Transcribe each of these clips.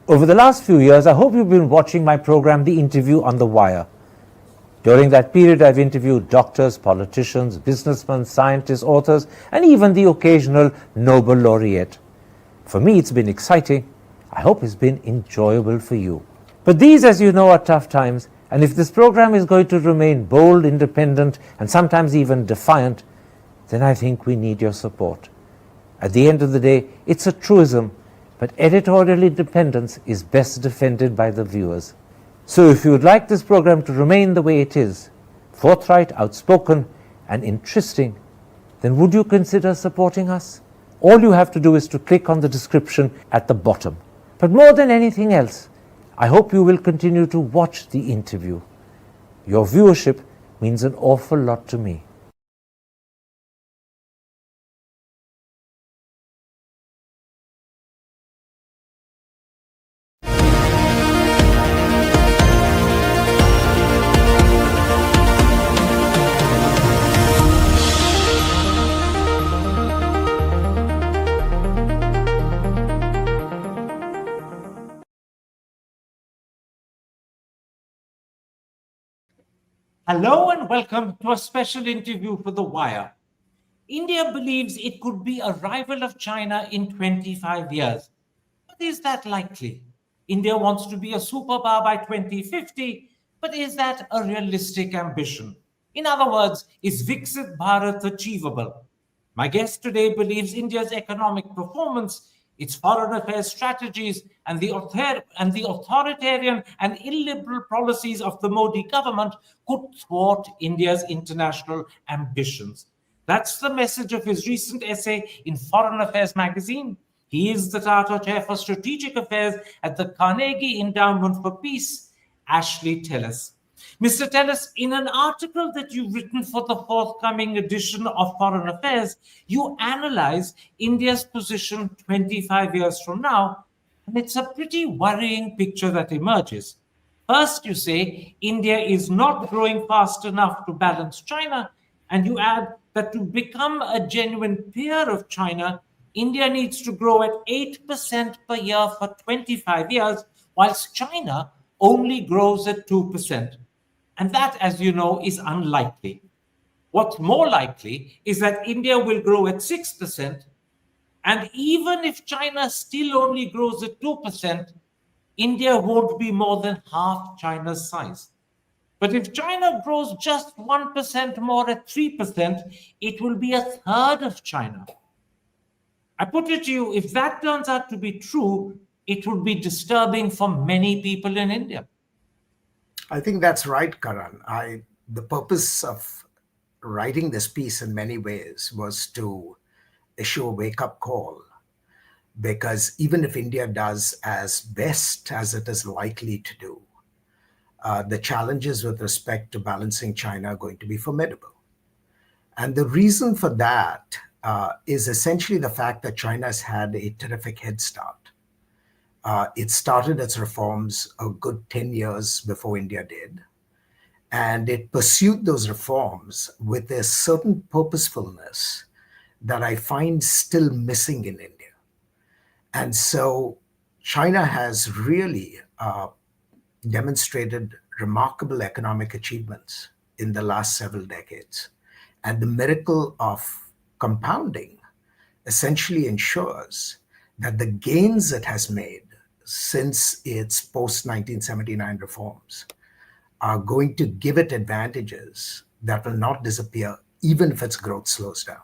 Over the last few years, I hope you've been watching my program, The Interview on the Wire. During that period, I've interviewed doctors, politicians, businessmen, scientists, authors, and even the occasional Nobel laureate. For me, it's been exciting. I hope it's been enjoyable for you. But these, as you know, are tough times, and if this program is going to remain bold, independent, and sometimes even defiant, then I think we need your support. At the end of the day, it's a truism, but editorial independence is best defended by the viewers. So if you would like this program to remain the way it is, forthright, outspoken, and interesting, then would you consider supporting us? All you have to do is to click on the description at the bottom. But more than anything else, I hope you will continue to watch the interview. Your viewership means an awful lot to me. Hello and welcome to a special interview for The Wire. India believes it could be a rival of China in 25 years. But is that likely? India wants to be a superpower by 2050, but is that a realistic ambition? In other words, is Viksit Bharat achievable? My guest today believes India's economic performance, its foreign affairs strategies, and the authoritarian and illiberal policies of the Modi government could thwart India's international ambitions. That's the message of his recent essay in Foreign Affairs magazine. He is the Tata Chair for Strategic Affairs at the Carnegie Endowment for Peace, Ashley Tellis. Mr. Tellis, in an article that you've written for the forthcoming edition of Foreign Affairs, you analyze India's position 25 years from now, and it's a pretty worrying picture that emerges. First, you say India is not growing fast enough to balance China, and you add that to become a genuine peer of China, India needs to grow at 8% per year for 25 years, whilst China only grows at 2%. And that, as you know, is unlikely. What's more likely is that India will grow at 6%, and even if China still only grows at 2%, India won't be more than half China's size. But if China grows just 1% more at 3%, it will be a third of China. I put it to you, if that turns out to be true, it would be disturbing for many people in India. I think that's right, Karan. The purpose of writing this piece in many ways was to issue a wake-up call, because even if India does as best as it is likely to do, the challenges with respect to balancing China are going to be formidable. And the reason for that is essentially the fact that China has had a terrific head start. It started its reforms a good 10 years before India did, and it pursued those reforms with a certain purposefulness that I find still missing in India. And so China has really demonstrated remarkable economic achievements in the last several decades. And the miracle of compounding essentially ensures that the gains it has made since its post-1979 reforms are going to give it advantages that will not disappear even if its growth slows down.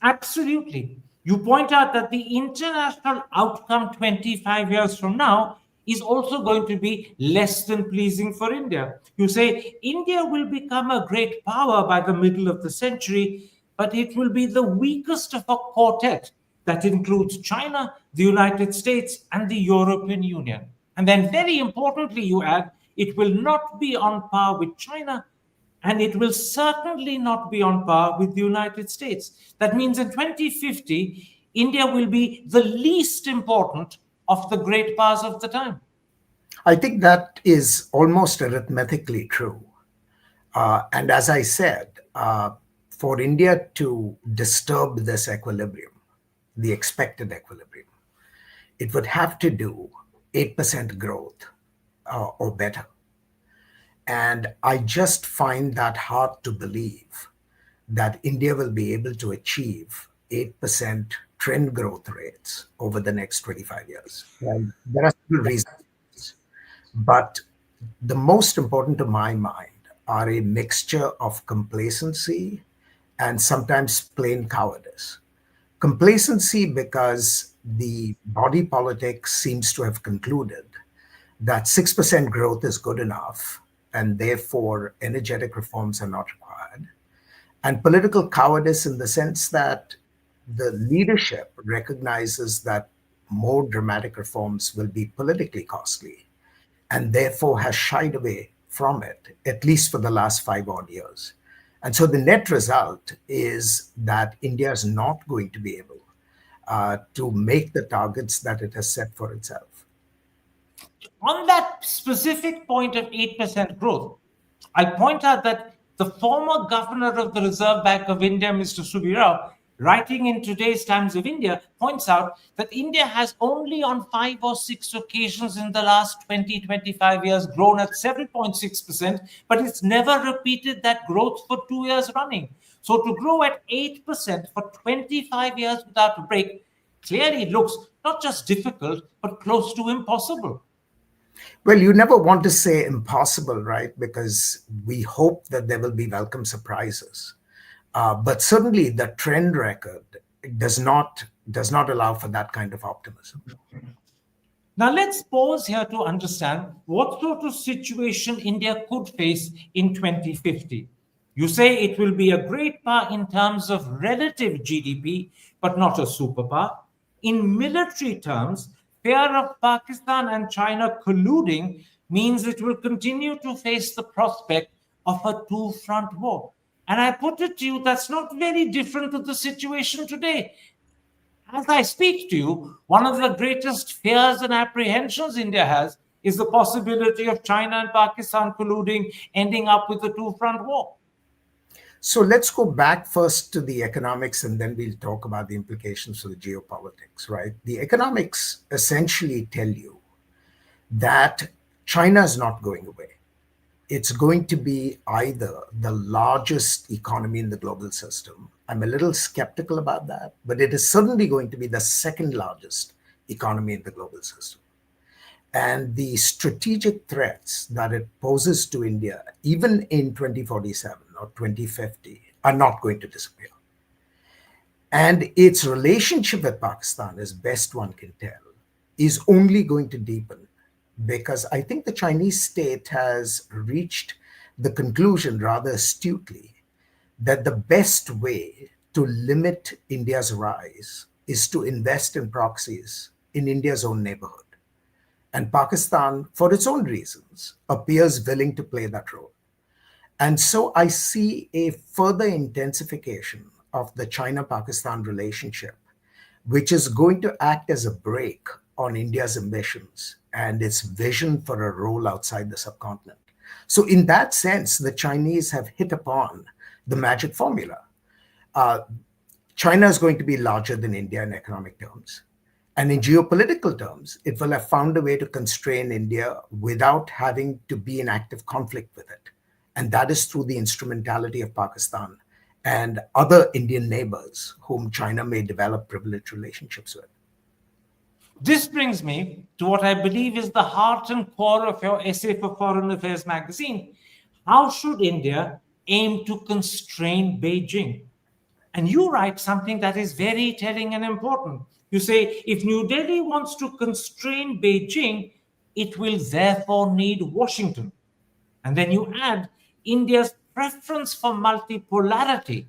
Absolutely. You point out that the international outcome 25 years from now is also going to be less than pleasing for India. You say India will become a great power by the middle of the century, but it will be the weakest of a quartet that includes China, the United States, and the European Union. And then, very importantly, you add, it will not be on par with China, and it will certainly not be on par with the United States. That means in 2050, India will be the least important of the great powers of the time. I think that is almost arithmetically true. And as I said, for India to disturb this equilibrium, the expected equilibrium, it would have to do 8% growth or better. And I just find that hard to believe that India will be able to achieve 8% trend growth rates over the next 25 years. And there are several reasons, but the most important to my mind are a mixture of complacency and sometimes plain cowardice. Complacency because the body politic seems to have concluded that 6% growth is good enough and therefore energetic reforms are not required. And political cowardice in the sense that the leadership recognizes that more dramatic reforms will be politically costly and therefore has shied away from it, at least for the last 5 odd years. And so the net result is that India is not going to be able to make the targets that it has set for itself. On that specific point of 8% growth, I'll point out that the former governor of the Reserve Bank of India, Mr. Subirao, writing in today's Times of India, points out that India has only on 5 or 6 occasions in the last 20, 25 years grown at 7.6%, but it's never repeated that growth for 2 years running. So to grow at 8% for 25 years without a break clearly looks not just difficult, but close to impossible. Well, you never want to say impossible, right? Because we hope that there will be welcome surprises. But certainly the trend record does not allow for that kind of optimism. Now, let's pause here to understand what sort of situation India could face in 2050. You say it will be a great power in terms of relative GDP, but not a superpower. In military terms, fear of Pakistan and China colluding means it will continue to face the prospect of a two front war. And I put it to you, that's not very different to the situation today. As I speak to you, one of the greatest fears and apprehensions India has is the possibility of China and Pakistan colluding, ending up with a two front war. So let's go back first to the economics and then we'll talk about the implications for the geopolitics, right? The economics essentially tell you that China is not going away. It's going to be either the largest economy in the global system. I'm a little skeptical about that, but it is certainly going to be the second largest economy in the global system. And the strategic threats that it poses to India, even in 2047 or 2050, are not going to disappear. And its relationship with Pakistan, as best one can tell, is only going to deepen because I think the Chinese state has reached the conclusion rather astutely that the best way to limit India's rise is to invest in proxies in India's own neighborhood. And Pakistan, for its own reasons, appears willing to play that role. And so I see a further intensification of the China Pakistan relationship, which is going to act as a brake on India's ambitions and its vision for a role outside the subcontinent. So, in that sense, the Chinese have hit upon the magic formula. Uh, China is going to be larger than India in economic terms. And in geopolitical terms, it will have found a way to constrain India without having to be in active conflict with it. And that is through the instrumentality of Pakistan and other Indian neighbors whom China may develop privileged relationships with. This brings me to what I believe is the heart and core of your essay for Foreign Affairs magazine. How should India aim to constrain Beijing? And you write something that is very telling and important. You say if New Delhi wants to constrain Beijing, it will therefore need Washington. And then you add India's preference for multipolarity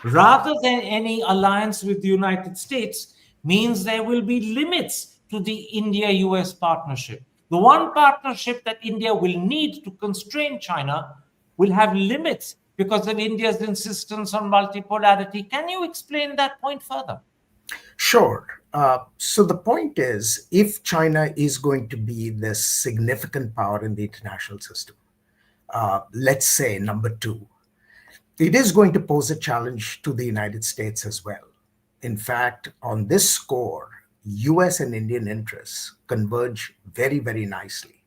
rather than any alliance with the United States means there will be limits to the India US partnership. The one partnership that India will need to constrain China will have limits because of India's insistence on multipolarity. Can you explain that point further? Sure. So the point is, if China is going to be this significant power in the international system, let's say number two, it is going to pose a challenge to the United States as well. In fact, on this score, US and Indian interests converge very, very nicely.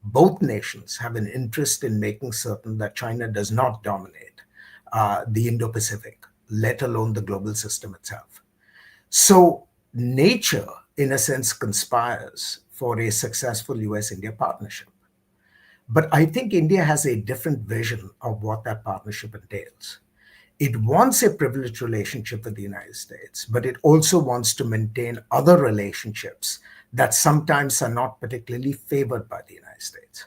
Both nations have an interest in making certain that China does not dominate the Indo Pacific, let alone the global system itself. So, nature, in a sense, conspires for a successful US India partnership. But I think India has a different vision of what that partnership entails. It wants a privileged relationship with the United States, but it also wants to maintain other relationships that sometimes are not particularly favored by the United States.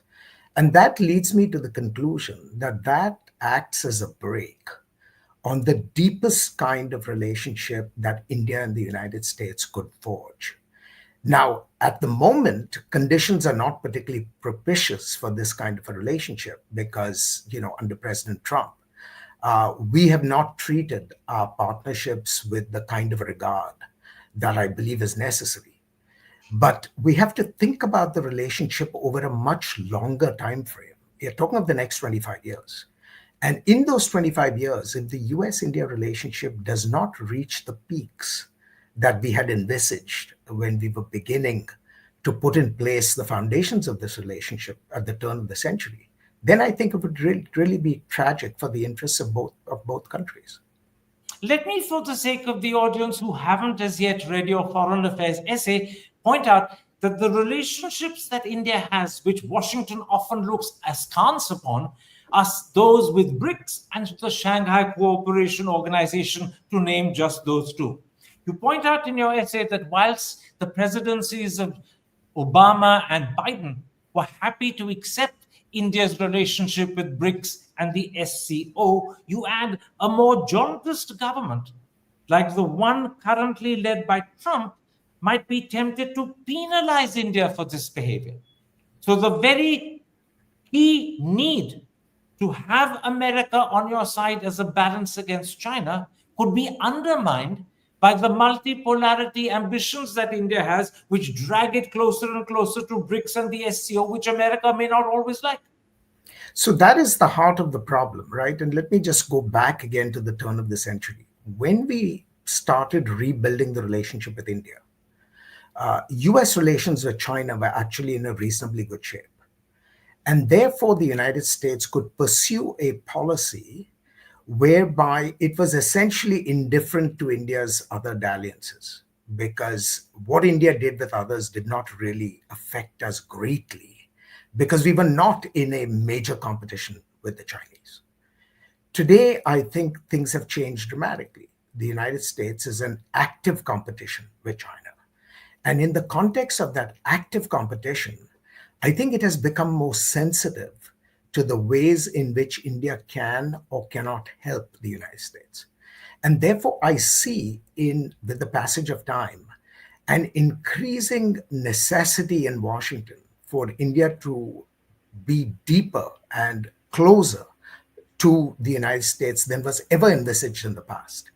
And that leads me to the conclusion that that acts as a brake on the deepest kind of relationship that India and the United States could forge. Now, at the moment, conditions are not particularly propitious for this kind of a relationship because, under President Trump, we have not treated our partnerships with the kind of regard that I believe is necessary. But we have to think about the relationship over a much longer time frame. We are talking of the next 25 years. And in those 25 years, if the US India relationship does not reach the peaks that we had envisaged when we were beginning to put in place the foundations of this relationship at the turn of the century, then I think it would really be tragic for the interests of both countries. Let me, for the sake of the audience who haven't as yet read your foreign affairs essay, point out that the relationships that India has, which Washington often looks askance upon, are those with BRICS and the Shanghai Cooperation Organization, to name just those two. You point out in your essay that whilst the presidencies of Obama and Biden were happy to accept India's relationship with BRICS and the SCO, you add a more jaundiced government, like the one currently led by Trump, might be tempted to penalize India for this behavior. So the very key need to have America on your side as a balance against China could be undermined by the multipolarity ambitions that India has, which drag it closer and closer to BRICS and the SCO, which America may not always like. So that is the heart of the problem, right? And let me just go back again to the turn of the century. When we started rebuilding the relationship with India, US relations with China were actually in a reasonably good shape. And therefore, the United States could pursue a policy whereby it was essentially indifferent to India's other dalliances, because what India did with others did not really affect us greatly, because we were not in a major competition with the Chinese. Today, I think things have changed dramatically. The United States is in active competition with China. And in the context of that active competition, I think it has become more sensitive to the ways in which India can or cannot help the United States. And therefore, I see with the passage of time, an increasing necessity in Washington for India to be deeper and closer to the United States than was ever envisaged in the past.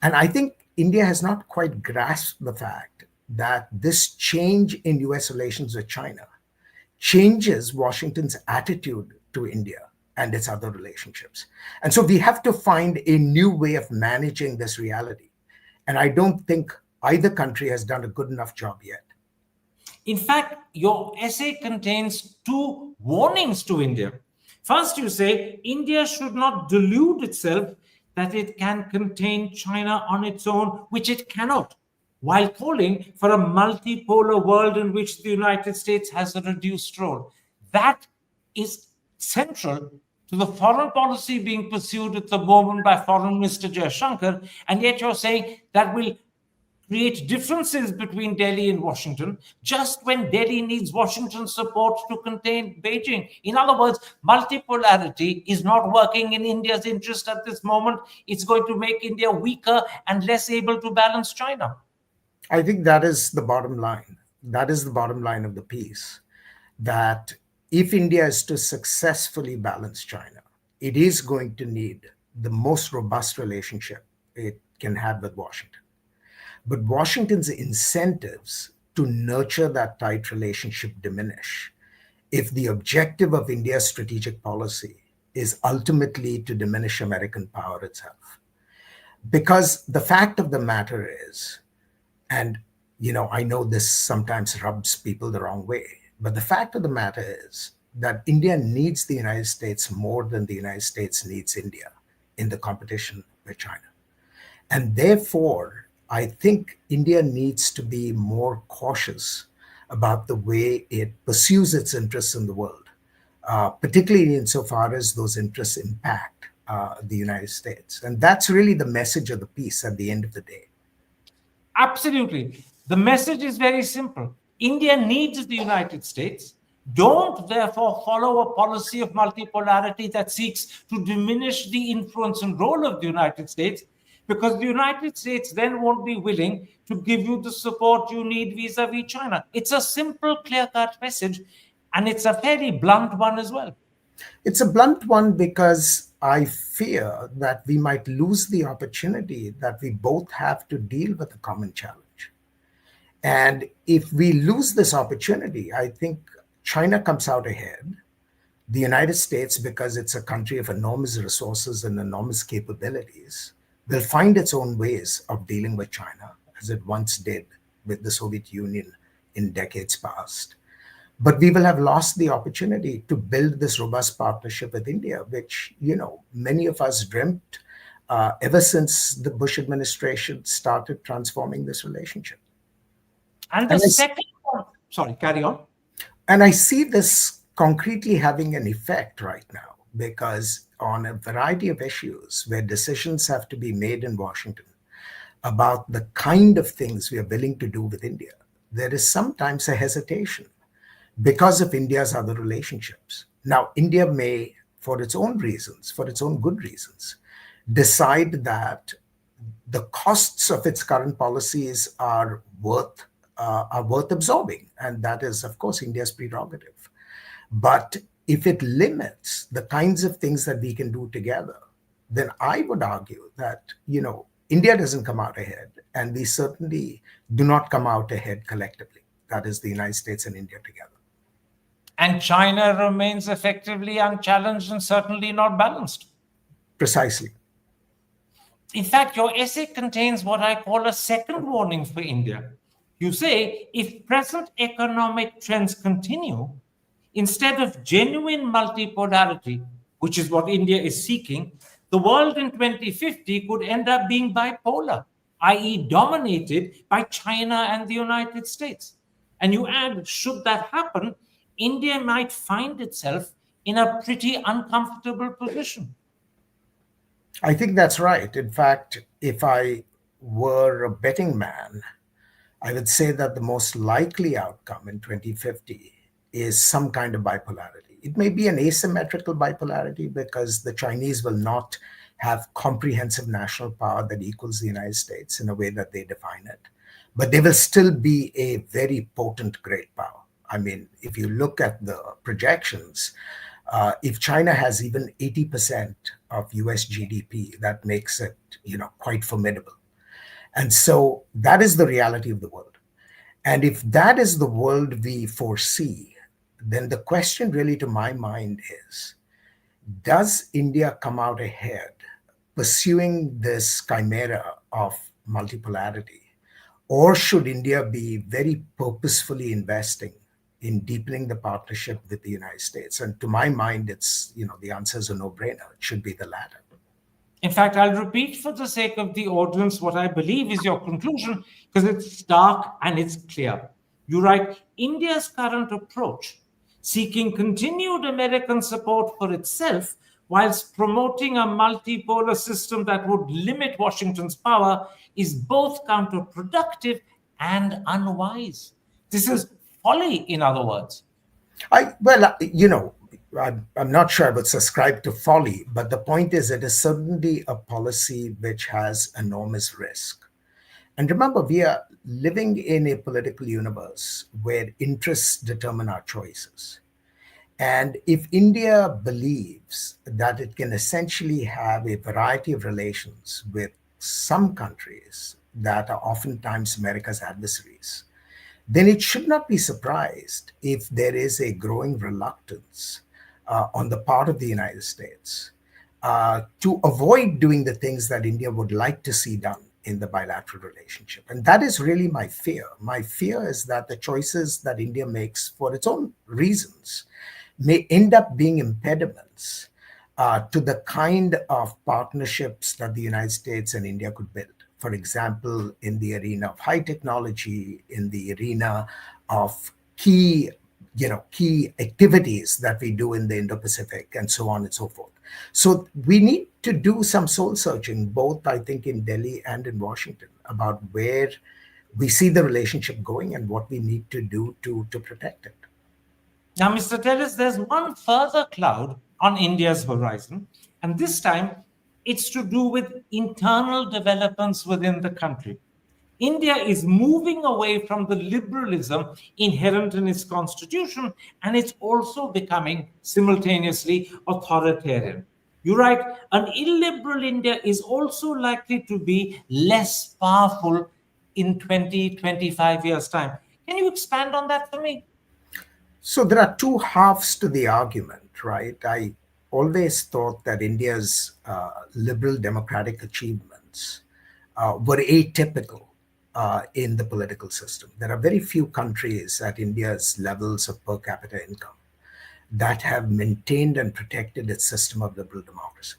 And I think India has not quite grasped the fact that this change in US relations with China changes Washington's attitude to India and its other relationships. And so we have to find a new way of managing this reality. And I don't think either country has done a good enough job yet. In fact, your essay contains two warnings to India. First, you say India should not delude itself that it can contain China on its own, which it cannot, while calling for a multipolar world in which the United States has a reduced role. That is central to the foreign policy being pursued at the moment by Foreign Minister Jaishankar, and yet you're saying that will create differences between Delhi and Washington just when Delhi needs Washington's support to contain Beijing. In other words, multipolarity is not working in India's interest at this moment. It's going to make India weaker and less able to balance China. I think that is the bottom line. That is the bottom line of the piece. That if India is to successfully balance China, it is going to need the most robust relationship it can have with Washington. But Washington's incentives to nurture that tight relationship diminish if the objective of India's strategic policy is ultimately to diminish American power itself. Because the fact of the matter is, and I know this sometimes rubs people the wrong way, but the fact of the matter is that India needs the United States more than the United States needs India in the competition with China. And therefore, I think India needs to be more cautious about the way it pursues its interests in the world, particularly insofar as those interests impact the United States. And that's really the message of the piece at the end of the day. Absolutely. The message is very simple. India needs the United States. Don't therefore follow a policy of multipolarity that seeks to diminish the influence and role of the United States, because the United States then won't be willing to give you the support you need vis a vis China. It's a simple, clear cut message, and it's a fairly blunt one as well. It's a blunt one because I fear that we might lose the opportunity that we both have to deal with a common challenge. And if we lose this opportunity, I think China comes out ahead. The United States, because it's a country of enormous resources and enormous capabilities, will find its own ways of dealing with China, as it once did with the Soviet Union in decades past. But we will have lost the opportunity to build this robust partnership with India, which, many of us dreamt ever since the Bush administration started transforming this relationship. And the And I, second one, sorry, carry on. and I see this concretely having an effect right now because on a variety of issues where decisions have to be made in Washington about the kind of things we are willing to do with India, there is sometimes a hesitation because of India's other relationships. Now, India may, for its own reasons, for its own good reasons, decide that the costs of its current policies are worth absorbing, and that is, of course, India's prerogative. But if it limits the kinds of things that we can do together, then I would argue that India doesn't come out ahead, and we certainly do not come out ahead collectively. That is the United States and India together. And China remains effectively unchallenged and certainly not balanced. Precisely. In fact, your essay contains what I call a second warning for India. You say if present economic trends continue, instead of genuine multipolarity, which is what India is seeking, the world in 2050 could end up being bipolar, i.e., dominated by China and the United States. And you add, should that happen, India might find itself in a pretty uncomfortable position. I think that's right. In fact, if I were a betting man, I would say that the most likely outcome in 2050 is some kind of bipolarity. It may be an asymmetrical bipolarity because the Chinese will not have comprehensive national power that equals the United States in a way that they define it. But they will still be a very potent great power. I mean, if you look at the projections, if China has even 80% of US GDP, that makes it, quite formidable. And so that is the reality of the world. And if that is the world we foresee, then the question really to my mind is, does India come out ahead pursuing this chimera of multipolarity? Or should India be very purposefully investing in deepening the partnership with the United States? And to my mind, the answer is a no-brainer. It should be the latter. In fact, I'll repeat for the sake of the audience what I believe is your conclusion because it's stark and it's clear. You write India's current approach, seeking continued American support for itself whilst promoting a multipolar system that would limit Washington's power, is both counterproductive and unwise. This is folly, in other words. I'm not sure I would subscribe to folly, but the point is it is certainly a policy which has enormous risk. And remember, we are living in a political universe where interests determine our choices. And if India believes that it can essentially have a variety of relations with some countries that are oftentimes America's adversaries, then it should not be surprised if there is a growing reluctance on the part of the United States to avoid doing the things that India would like to see done in the bilateral relationship. And that is really my fear. My fear is that the choices that India makes for its own reasons may end up being impediments to the kind of partnerships that the United States and India could build. For example, in the arena of high technology, in the arena of key activities that we do in the Indo-Pacific, and so on and so forth. So we need to do some soul searching, both I think in Delhi and in Washington, about where we see the relationship going and what we need to do to protect it. Now, Mr. Tellis, there's one further cloud on India's horizon, and this time it's to do with internal developments within the country. India is moving away from the liberalism inherent in its constitution, and it's also becoming simultaneously authoritarian. You write, an illiberal India is also likely to be less powerful in 20, 25 years' time. Can you expand on that for me? So there are two halves to the argument, right? I always thought that India's liberal democratic achievements were atypical in the political system. There are very few countries at India's levels of per capita income that have maintained and protected its system of liberal democracy.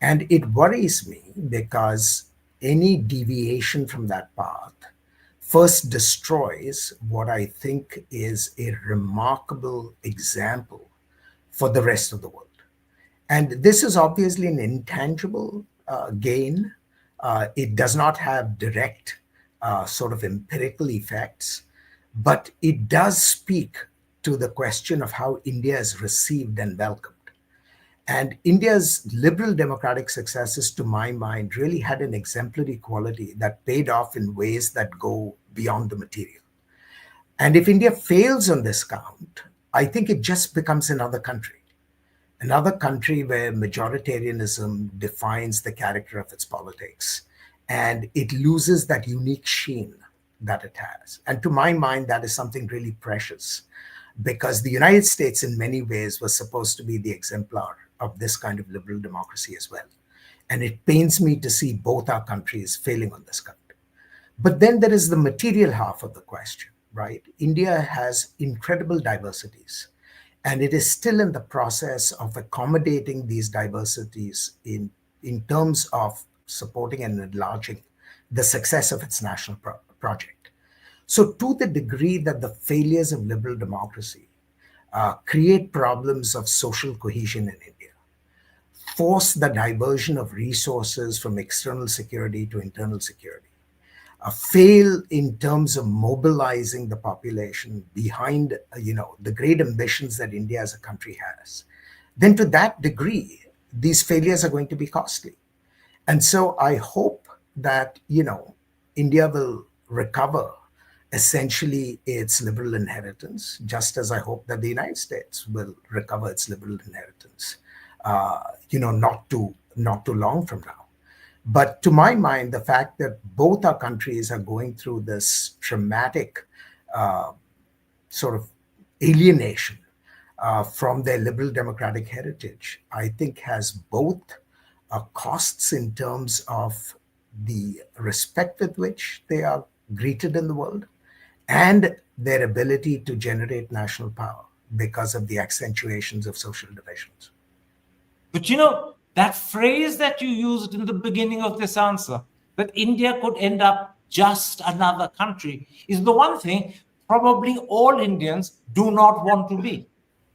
And it worries me because any deviation from that path first destroys what I think is a remarkable example for the rest of the world. And this is obviously an intangible gain. It does not have direct sort of empirical effects, but it does speak to the question of how India is received and welcomed. And India's liberal democratic successes, to my mind, really had an exemplary quality that paid off in ways that go beyond the material. And if India fails on this count, I think it just becomes another country where majoritarianism defines the character of its politics, and it loses that unique sheen that it has. And to my mind, that is something really precious because the United States, in many ways, was supposed to be the exemplar of this kind of liberal democracy as well. And it pains me to see both our countries failing on this count. But then there is the material half of the question, right? India has incredible diversities, and it is still in the process of accommodating these diversities in terms of supporting and enlarging the success of its national project. So, to the degree that the failures of liberal democracy create problems of social cohesion in India, force the diversion of resources from external security to internal security, fail in terms of mobilizing the population behind the great ambitions that India as a country has, then to that degree these failures are going to be costly. And so I hope that India will recover essentially its liberal inheritance, just as I hope that the United States will recover its liberal inheritance. Not too long from now. But to my mind, the fact that both our countries are going through this traumatic uh, sort of alienation from their liberal democratic heritage, I think has both costs in terms of the respect with which they are greeted in the world and their ability to generate national power because of the accentuations of social divisions. But that phrase that you used in the beginning of this answer, that India could end up just another country, is the one thing probably all Indians do not want to be.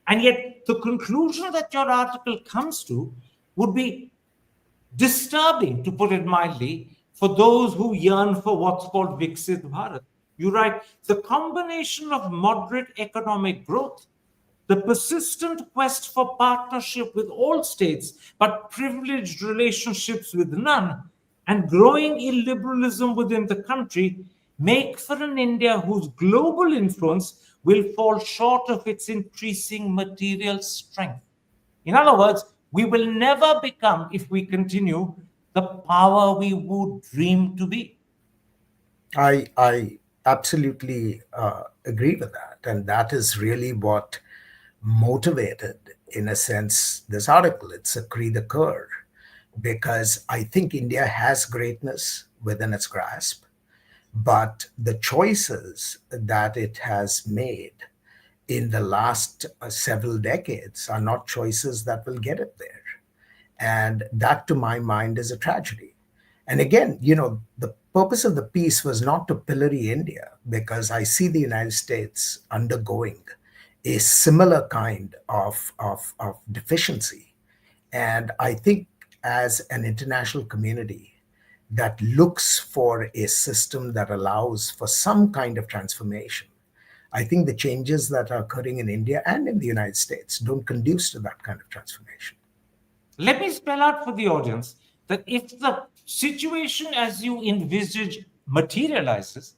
And yet, the conclusion that your article comes to would be disturbing, to put it mildly, for those who yearn for what's called Viksit Bharat. You write, the combination of moderate economic growth, the persistent quest for partnership with all states, but privileged relationships with none, and growing illiberalism within the country make for an India whose global influence will fall short of its increasing material strength. In other words, we will never become, if we continue, the power we would dream to be. I absolutely agree with that, and that is really what motivated, in a sense, this article. It's a cri de coeur because I think India has greatness within its grasp, but the choices that it has made in the last several decades are not choices that will get it there. And that, to my mind, is a tragedy. And again, the purpose of the piece was not to pillory India, because I see the United States undergoing a similar kind of deficiency. And I think as an international community that looks for a system that allows for some kind of transformation, I think the changes that are occurring in India and in the United States don't conduce to that kind of transformation. Let me spell out for the audience that if the situation as you envisage materializes,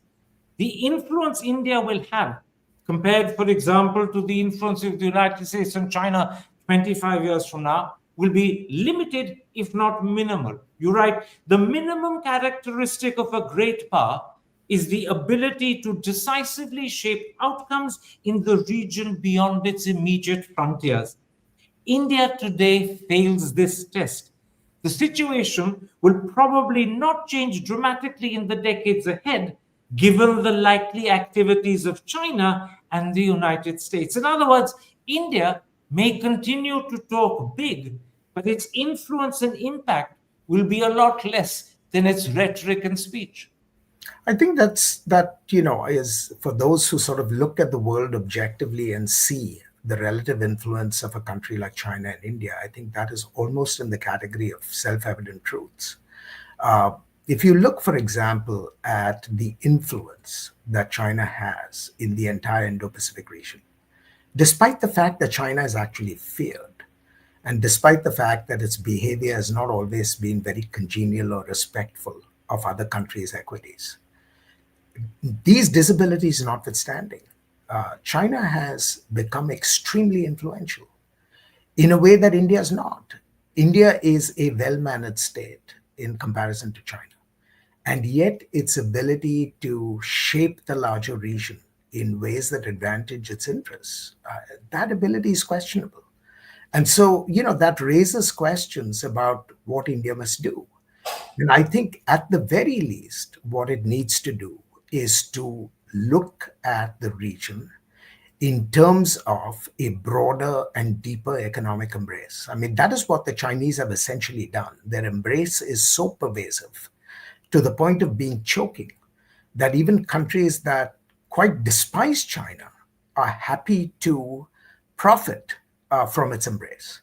the influence India will have, compared, for example, to the influence of the United States and China 25 years from now, will be limited, if not minimal. You write, the minimum characteristic of a great power is the ability to decisively shape outcomes in the region beyond its immediate frontiers. India today fails this test. The situation will probably not change dramatically in the decades ahead, given the likely activities of China and the United States. In other words, India may continue to talk big, but its influence and impact will be a lot less than its rhetoric and speech. I think is for those who sort of look at the world objectively and see the relative influence of a country like China and India. I think that is almost in the category of self-evident truths. Uh, if you look, for example, at the influence that China has in the entire Indo-Pacific region, despite the fact that China is actually feared, and despite the fact that its behavior has not always been very congenial or respectful of other countries' equities, these disabilities notwithstanding, China has become extremely influential in a way that India is not. India is a well managed state in comparison to China. And yet, its ability to shape the larger region in ways that advantage its interests, that ability is questionable. And so, that raises questions about what India must do. And I think at the very least, what it needs to do is to look at the region in terms of a broader and deeper economic embrace. I mean, that is what the Chinese have essentially done. Their embrace is so pervasive to the point of being choking that even countries that quite despise China are happy to profit from its embrace.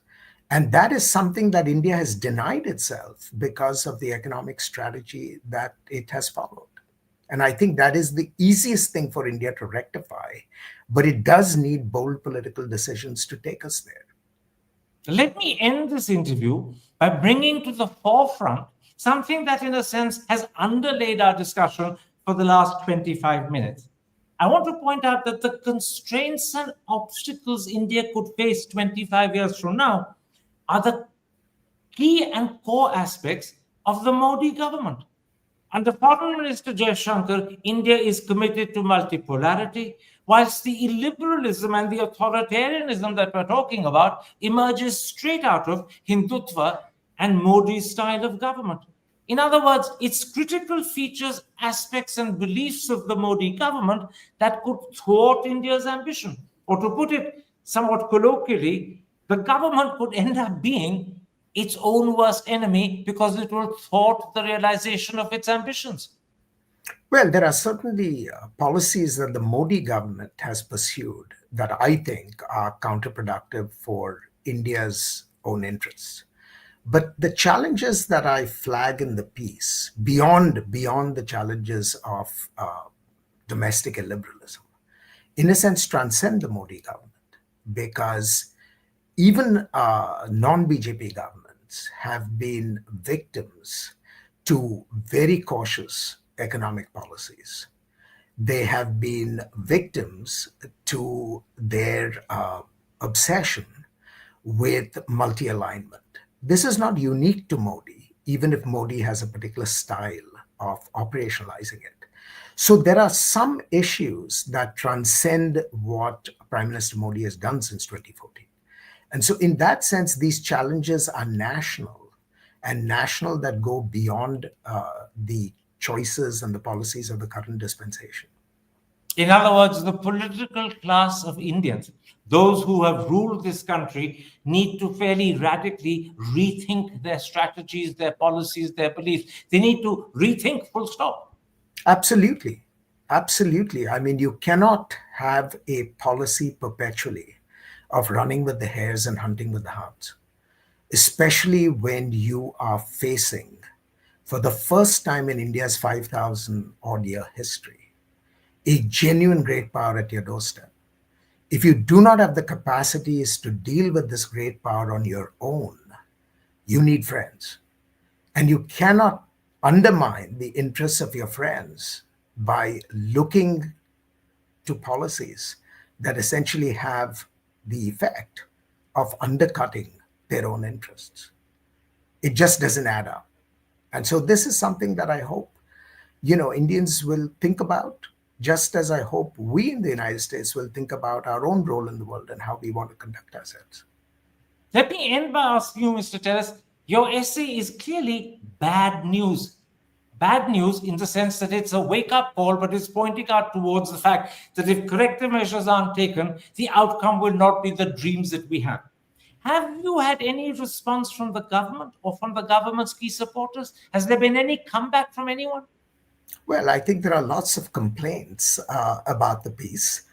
And that is something that India has denied itself because of the economic strategy that it has followed. And I think that is the easiest thing for India to rectify, but it does need bold political decisions to take us there. Let me end this interview by bringing to the forefront something that, in a sense, has underlaid our discussion for the last 25 minutes. I want to point out that the constraints and obstacles India could face 25 years from now are the key and core aspects of the Modi government. Under Foreign Minister Jaishankar, India is committed to multipolarity, whilst the illiberalism and the authoritarianism that we're talking about emerges straight out of Hindutva and Modi's style of government. In other words, its critical features, aspects, and beliefs of the Modi government that could thwart India's ambition. Or to put it somewhat colloquially, the government could end up being its own worst enemy because it will thwart the realization of its ambitions. Well, there are certainly policies that the Modi government has pursued that I think are counterproductive for India's own interests. But the challenges that I flag in the piece, beyond the challenges of domestic illiberalism, in a sense transcend the Modi government, because even non BJP governments have been victims to very cautious economic policies. They have been victims to their obsession with multi alignment. This is not unique to Modi, even if Modi has a particular style of operationalizing it. So there are some issues that transcend what Prime Minister Modi has done since 2014. And so, in that sense, these challenges are national. and national that go beyond the choices and the policies of the current dispensation. In other words, the political class of Indians, those who have ruled this country, need to fairly radically rethink their strategies, their policies, their beliefs. They need to rethink, full stop. Absolutely. Absolutely. I mean, you cannot have a policy perpetually of running with the hares and hunting with the hounds, especially when you are facing, for the first time in India's 5,000 odd year history, a genuine great power at your doorstep. If you do not have the capacities to deal with this great power on your own, you need friends. And you cannot undermine the interests of your friends by looking to policies that essentially have the effect of undercutting their own interests. It just doesn't add up. And so this is something that I hope, Indians will think about, just as I hope we in the United States will think about our own role in the world and how we want to conduct ourselves. Let me end by asking you, Mr. Tellis, your essay is clearly bad news. Bad news in the sense that it's a wake-up call, but it's pointing out towards the fact that if corrective measures aren't taken, the outcome will not be the dreams that we have. Have you had any response from the government or from the government's key supporters? Has there been any comeback from anyone? Well, I think there are lots of complaints about the piece,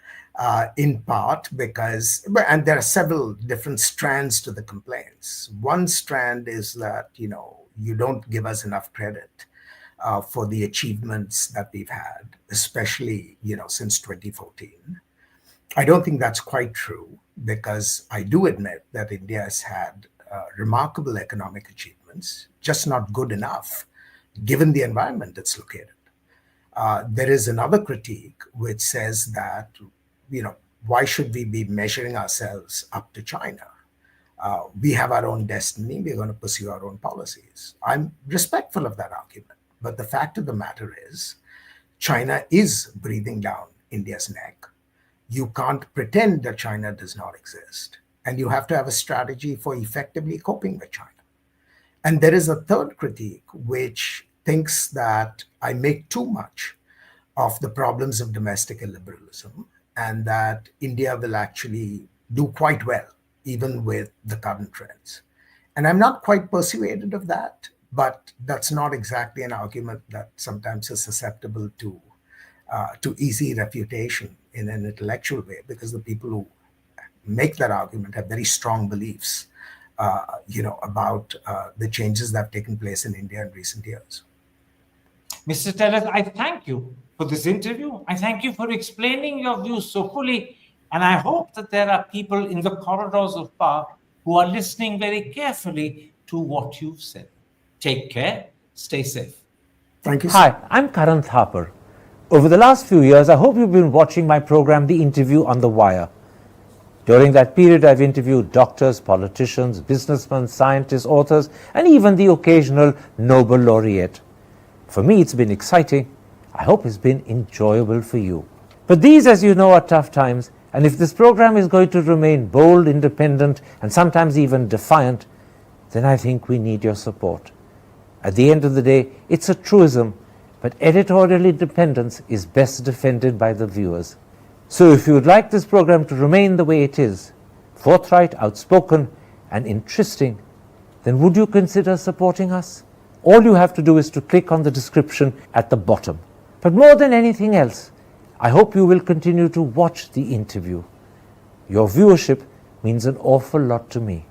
in part because, and there are several different strands to the complaints. One strand is that, you don't give us enough credit for the achievements that we've had, especially, since 2014. I don't think that's quite true, because I do admit that India has had remarkable economic achievements, just not good enough given the environment it's located. There is another critique which says that, why should we be measuring ourselves up to China? We have our own destiny. We're going to pursue our own policies. I'm respectful of that argument. But the fact of the matter is, China is breathing down India's neck. You can't pretend that China does not exist. And you have to have a strategy for effectively coping with China. And there is a third critique, which thinks that I make too much of the problems of domestic illiberalism, and that India will actually do quite well, even with the current trends. And I'm not quite persuaded of that, but that's not exactly an argument that sometimes is susceptible to easy refutation in an intellectual way, because the people who make that argument have very strong beliefs, about the changes that have taken place in India in recent years. Mr. Tellis, I thank you for this interview. I thank you for explaining your views so fully. And I hope that there are people in the corridors of power who are listening very carefully to what you've said. Take care. Stay safe. Thank you. Hi, I'm Karan Thapar. Over the last few years, I hope you've been watching my program, The Interview on the Wire. During that period, I've interviewed doctors, politicians, businessmen, scientists, authors, and even the occasional Nobel laureate. For me, it's been exciting. I hope it's been enjoyable for you. But these, as you know, are tough times, and if this program is going to remain bold, independent, and sometimes even defiant, then I think we need your support. At the end of the day, it's a truism, but editorial independence is best defended by the viewers. So if you would like this program to remain the way it is, forthright, outspoken, and interesting, then would you consider supporting us? All you have to do is to click on the description at the bottom. But more than anything else, I hope you will continue to watch The Interview. Your viewership means an awful lot to me.